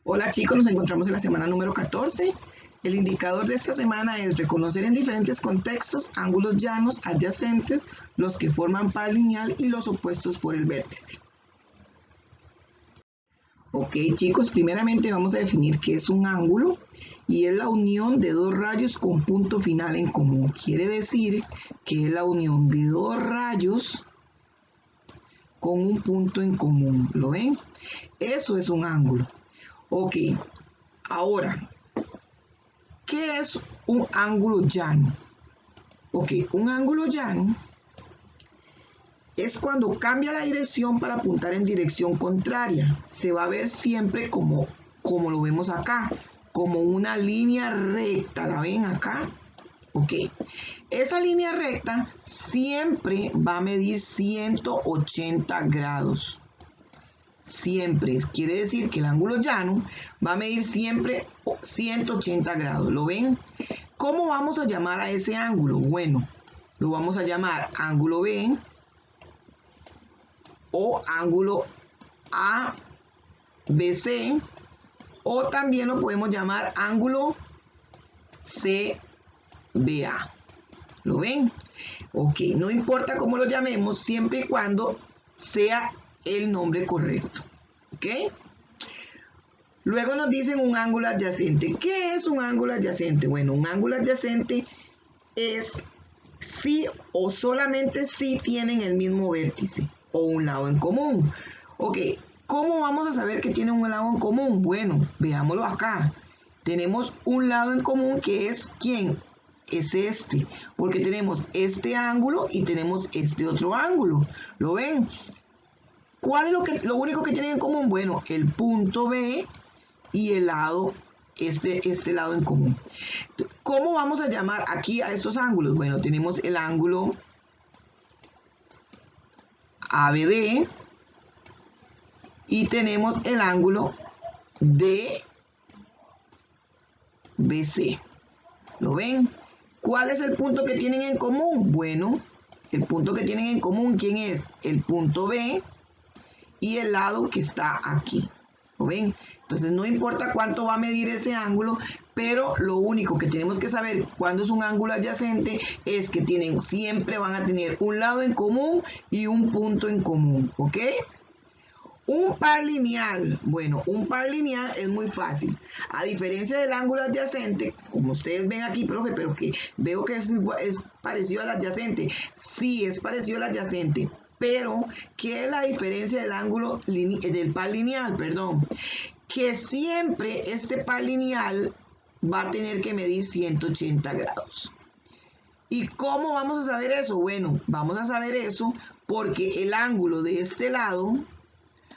Hola chicos, nos encontramos en la semana número 14. El indicador de esta semana es reconocer en diferentes contextos ángulos llanos adyacentes, los que forman par lineal y los opuestos por el vértice. Ok chicos, primeramente vamos a definir qué es un ángulo y es la unión de dos rayos con punto final en común. Quiere decir que es la unión de dos rayos con un punto en común. ¿Lo ven? Eso es un ángulo. Ok, ahora, ¿qué es un ángulo llano? Ok, un ángulo llano es cuando cambia la dirección para apuntar en dirección contraria. Se va a ver siempre como lo vemos acá, como una línea recta. ¿La ven acá? Ok, esa línea recta siempre va a medir 180 grados. Siempre, quiere decir que el ángulo llano va a medir siempre 180 grados. ¿Lo ven? ¿Cómo vamos a llamar a ese ángulo? Bueno, lo vamos a llamar ángulo B o ángulo ABC, o también lo podemos llamar ángulo CBA. ¿Lo ven? Ok, no importa cómo lo llamemos, siempre y cuando sea el nombre correcto. ¿Ok? Luego nos dicen un ángulo adyacente. ¿Qué es un ángulo adyacente? Bueno, un ángulo adyacente es si o solamente si tienen el mismo vértice o un lado en común. Ok, ¿cómo vamos a saber que tienen un lado en común? Bueno, veámoslo acá. Tenemos un lado en común que es ¿quién? Es este, porque tenemos este ángulo y tenemos este otro ángulo. ¿Lo ven? ¿Cuál es lo único que tienen en común? Bueno, el punto B y el lado, este lado en común. ¿Cómo vamos a llamar aquí a estos ángulos? Bueno, tenemos el ángulo ABD y tenemos el ángulo DBC. ¿Lo ven? ¿Cuál es el punto que tienen en común? Bueno, el punto que tienen en común, ¿quién es? El punto B y el lado que está aquí. ¿Lo ven? Entonces no importa cuánto va a medir ese ángulo, pero lo único que tenemos que saber cuando es un ángulo adyacente es que siempre van a tener un lado en común y un punto en común. ¿Ok? Un par lineal. Bueno, un par lineal es muy fácil. A diferencia del ángulo adyacente, como ustedes ven aquí, profe, pero que veo que es parecido al adyacente. Sí, es parecido al adyacente. Pero, ¿qué es la diferencia del ángulo del par lineal? Perdón. Que siempre este par lineal va a tener que medir 180 grados. ¿Y cómo vamos a saber eso? Bueno, vamos a saber eso porque el ángulo de este lado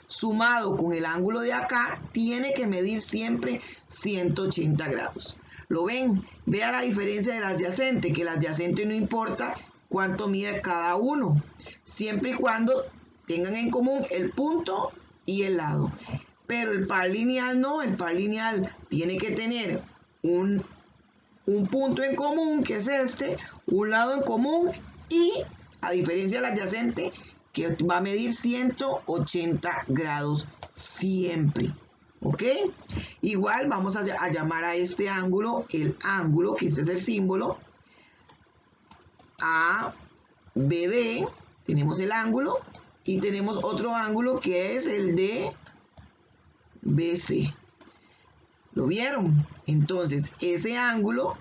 sumado con el ángulo de acá tiene que medir siempre 180 grados. ¿Lo ven? Vea la diferencia del adyacente, que el adyacente no importa cuánto mide cada uno, siempre y cuando tengan en común el punto y el lado. Pero el par lineal no, el par lineal tiene que tener un punto en común, que es este, un lado en común y, a diferencia del adyacente, que va a medir 180 grados siempre. ¿Ok? Igual vamos a llamar a este ángulo, el ángulo, que este es el símbolo, ABD. Tenemos el ángulo y tenemos otro ángulo que es el de BC. ¿Lo vieron? Entonces, ese ángulo,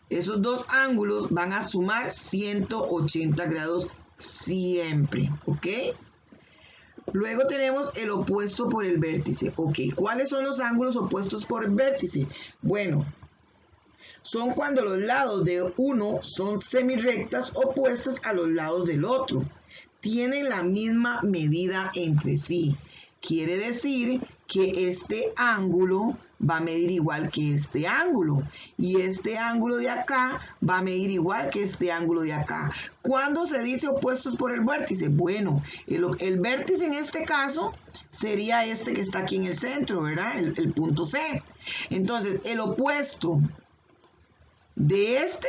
esos dos ángulos van a sumar 180 grados siempre, ¿ok? Luego tenemos el opuesto por el vértice, ¿ok? ¿Cuáles son los ángulos opuestos por el vértice? Bueno, son cuando los lados de uno son semirrectas opuestas a los lados del otro. Tienen la misma medida entre sí. Quiere decir que este ángulo va a medir igual que este ángulo y este ángulo de acá va a medir igual que este ángulo de acá. ¿Cuándo se dice opuestos por el vértice? Bueno, el vértice en este caso sería este que está aquí en el centro, ¿verdad? El punto C. Entonces, el opuesto de este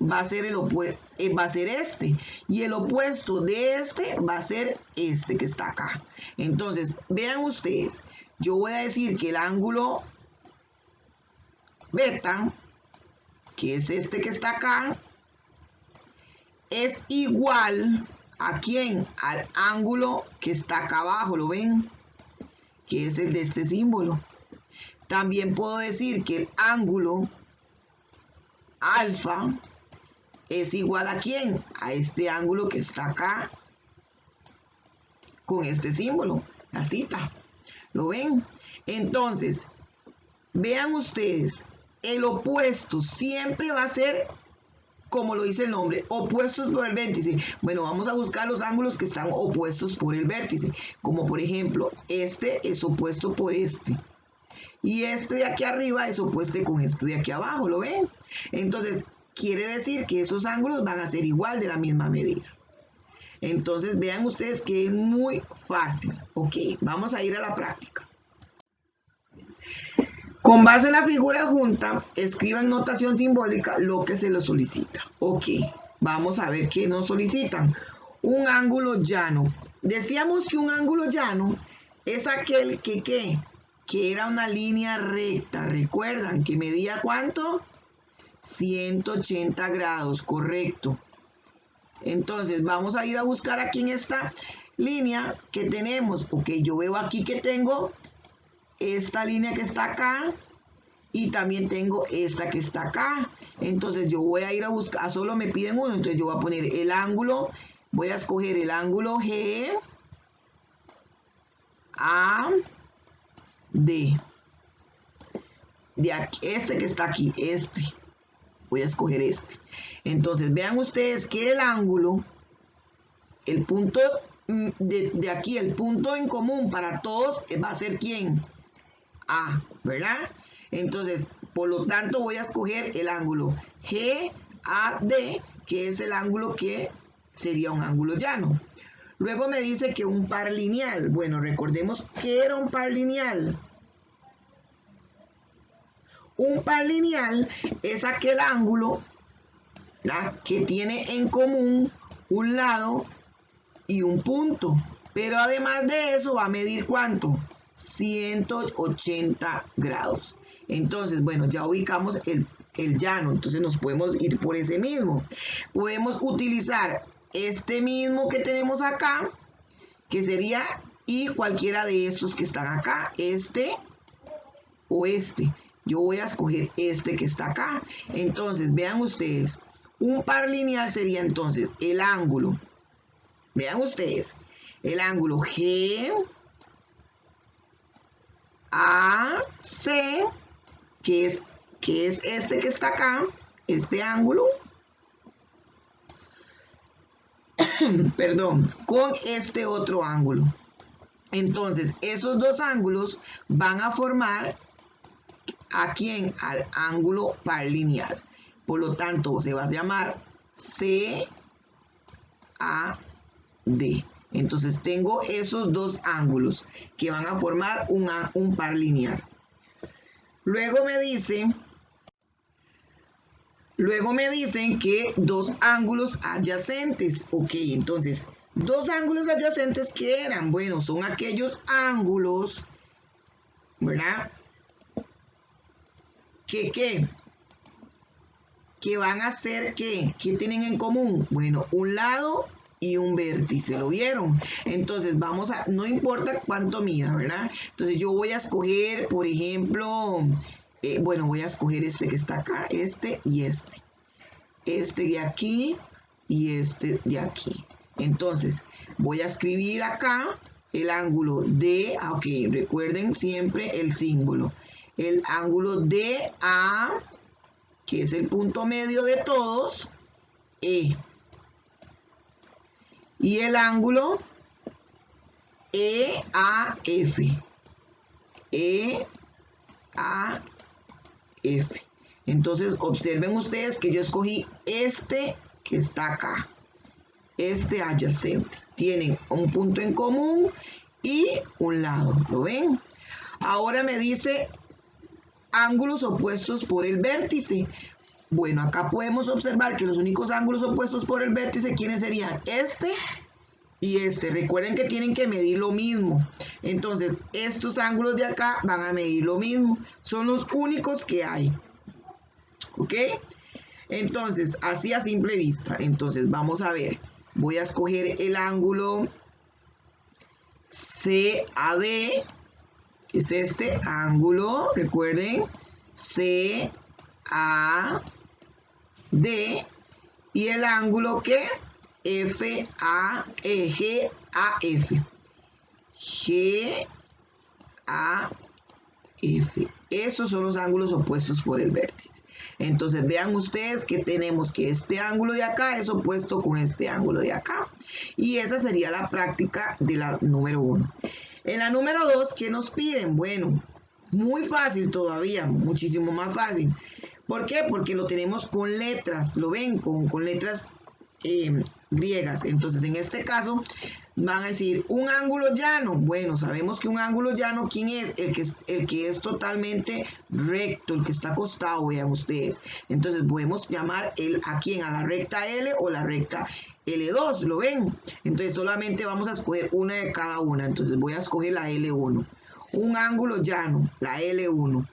va a ser va a ser este, y el opuesto de este va a ser este que está acá. Entonces, vean ustedes, yo voy a decir que el ángulo beta, que es este que está acá, es igual a ¿quién? Al ángulo que está acá abajo, ¿lo ven? Que es el de este símbolo. También puedo decir que el ángulo alfa es igual a ¿quién? A este ángulo que está acá con este símbolo, la cita. ¿Lo ven? Entonces, vean ustedes, el opuesto siempre va a ser, como lo dice el nombre, opuestos por el vértice. Bueno, vamos a buscar los ángulos que están opuestos por el vértice. Como por ejemplo, este es opuesto por este. Y este de aquí arriba es opuesto con este de aquí abajo, ¿lo ven? Entonces, quiere decir que esos ángulos van a ser igual de la misma medida. Entonces, vean ustedes que es muy fácil. Ok, vamos a ir a la práctica. Con base en la figura adjunta, escriban notación simbólica lo que se les solicita. Ok, vamos a ver qué nos solicitan. Un ángulo llano. Decíamos que un ángulo llano es aquel que era una línea recta. ¿Recuerdan que medía cuánto? 180 grados, correcto. Entonces, vamos a ir a buscar aquí en esta línea que tenemos. Ok, yo veo aquí que tengo esta línea que está acá y también tengo esta que está acá. Entonces, yo voy a ir a buscar, solo me piden uno, entonces yo voy a poner el ángulo, voy a escoger el ángulo G, A, D. De aquí, este que está aquí, este. Voy a escoger este. Entonces, vean ustedes que el ángulo, el punto de aquí, el punto en común para todos va a ser ¿quién? A, ¿verdad? Entonces, por lo tanto, voy a escoger el ángulo GAD, que es el ángulo que sería un ángulo llano. Luego me dice que un par lineal. Bueno, recordemos que era un par lineal. Un par lineal es aquel ángulo, ¿verdad?, que tiene en común un lado y un punto. Pero además de eso va a medir ¿cuánto? 180 grados. Entonces, bueno, ya ubicamos el llano. Entonces nos podemos ir por ese mismo. Podemos utilizar este mismo que tenemos acá, que sería y cualquiera de estos que están acá, este o este. Yo voy a escoger este que está acá. Entonces, vean ustedes, un par lineal sería entonces el ángulo. Vean ustedes, el ángulo GAC, que es este que está acá, este ángulo, perdón, con este otro ángulo. Entonces, esos dos ángulos van a formar ¿a quién? Al ángulo par lineal. Por lo tanto, se va a llamar CAD. Entonces, tengo esos dos ángulos que van a formar un par lineal. Luego me dicen que dos ángulos adyacentes. Ok, entonces, dos ángulos adyacentes, ¿qué eran? Bueno, son aquellos ángulos, ¿verdad?, que van a ser ¿qué tienen en común? Bueno, un lado y un vértice, ¿lo vieron? Entonces vamos a, no importa cuánto mida, ¿verdad? Entonces yo voy a escoger, por ejemplo, bueno, voy a escoger este que está acá, este y este. Este de aquí y este de aquí. Entonces voy a escribir acá el ángulo de, ok, recuerden siempre el símbolo. El ángulo DA, que es el punto medio de todos, E. Y el ángulo EAF. EAF. Entonces, observen ustedes que yo escogí este que está acá. Este adyacente. Tienen un punto en común y un lado. ¿Lo ven? Ahora me dice ángulos opuestos por el vértice. Bueno, acá podemos observar que los únicos ángulos opuestos por el vértice, ¿quiénes serían? Este y este. Recuerden que tienen que medir lo mismo. Entonces, estos ángulos de acá van a medir lo mismo. Son los únicos que hay. ¿Ok? Entonces, así a simple vista. Entonces, vamos a ver. Voy a escoger el ángulo CAD, que es este ángulo. Recuerden, CAD. Y el ángulo que GAF. Esos son los ángulos opuestos por el vértice. Entonces vean ustedes que tenemos que este ángulo de acá es opuesto con este ángulo de acá. Y esa sería la práctica de la número 1. En la número 2, ¿qué nos piden? Bueno, muy fácil todavía, muchísimo más fácil. ¿Por qué? Porque lo tenemos con letras, ¿lo ven? Con letras griegas. Entonces, en este caso, van a decir, un ángulo llano. Bueno, sabemos que un ángulo llano, ¿quién es? El que es totalmente recto, el que está acostado, vean ustedes. Entonces, podemos llamar a quién, a la recta L o la recta L2, ¿lo ven? Entonces, solamente vamos a escoger una de cada una. Entonces, voy a escoger la L1. Un ángulo llano, la L1.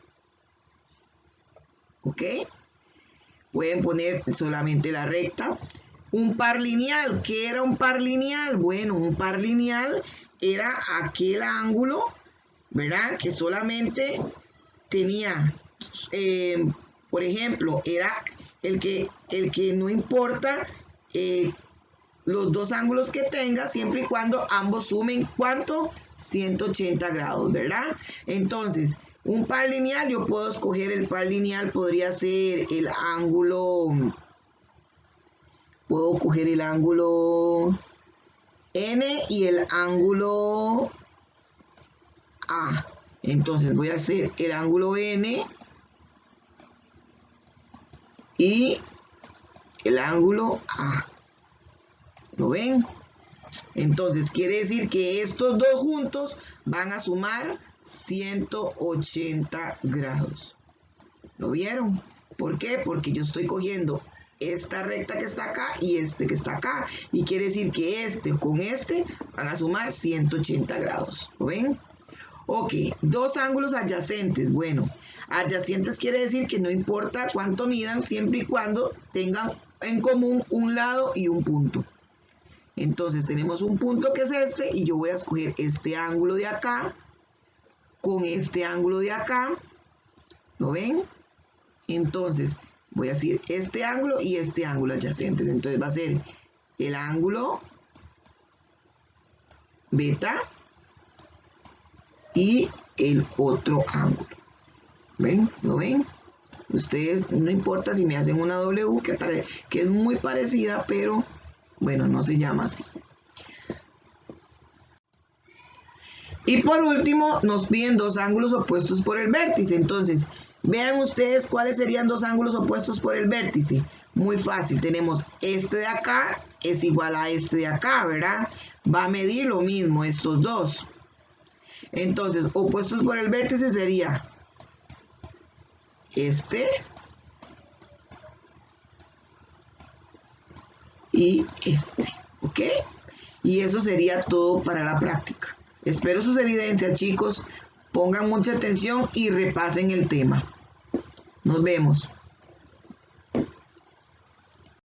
¿Ok? Pueden poner solamente la recta. Un par lineal. ¿Qué era un par lineal? Bueno, un par lineal era aquel ángulo, ¿verdad? Que solamente tenía, por ejemplo, era el que no importa los dos ángulos que tenga, siempre y cuando ambos sumen, ¿cuánto? 180 grados, ¿verdad? Entonces, un par lineal, yo puedo escoger el par lineal, podría ser el ángulo, puedo coger el ángulo N y el ángulo A. Entonces voy a hacer el ángulo N y el ángulo A. ¿Lo ven? Entonces quiere decir que estos dos juntos van a sumar 180 grados. ¿Lo vieron? ¿Por qué? Porque yo estoy cogiendo esta recta que está acá y este que está acá. Y quiere decir que este con este van a sumar 180 grados. ¿Lo ven? Ok, dos ángulos adyacentes. Bueno, adyacentes quiere decir que no importa cuánto midan, siempre y cuando tengan en común un lado y un punto. Entonces tenemos un punto que es este y yo voy a escoger este ángulo de acá con este ángulo de acá. ¿Lo ven? Entonces voy a decir este ángulo y este ángulo adyacentes. Entonces va a ser el ángulo beta y el otro ángulo. ¿Ven? ¿Lo ven? Ustedes, no importa si me hacen una W que es muy parecida, pero bueno, no se llama así. Y por último, nos piden dos ángulos opuestos por el vértice. Entonces, vean ustedes cuáles serían dos ángulos opuestos por el vértice. Muy fácil, tenemos este de acá es igual a este de acá, ¿verdad? Va a medir lo mismo estos dos. Entonces, opuestos por el vértice sería este y este, ¿ok? Y eso sería todo para la práctica. Espero sus evidencias, chicos. Pongan mucha atención y repasen el tema. Nos vemos.